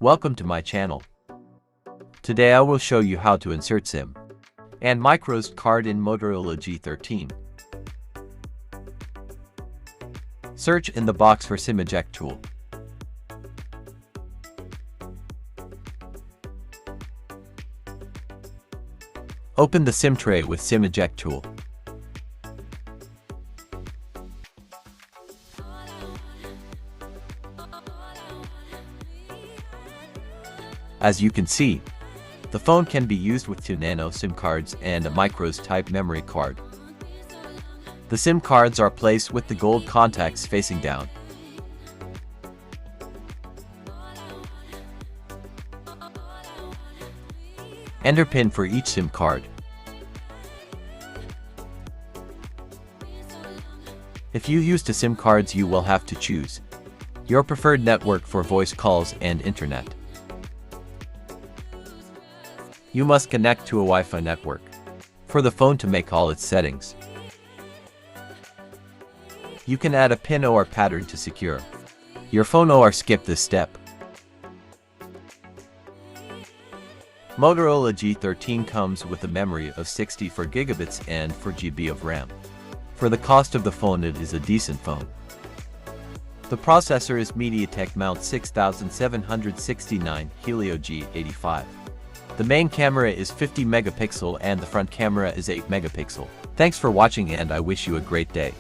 Welcome to my channel. Today I will show you how to insert SIM and microSD card in Motorola G13. Search in the box for SIM eject tool. Open the SIM tray with SIM eject tool. As you can see, the phone can be used with two nano SIM cards and a microSD type memory card. The SIM cards are placed with the gold contacts facing down. Enter PIN for each SIM card. If you used a SIM cards, you will have to choose your preferred network for voice calls and internet. You must connect to a Wi-Fi network for the phone to make all its settings. You can add a pin or pattern to secure your phone or skip this step. Motorola G13 comes with a memory of 64 GB and 4 GB of RAM. For the cost of the phone, it is a decent phone. The processor is MediaTek Mount 6769 Helio G85. The main camera is 50 megapixel and the front camera is 8 megapixel. Thanks for watching and I wish you a great day.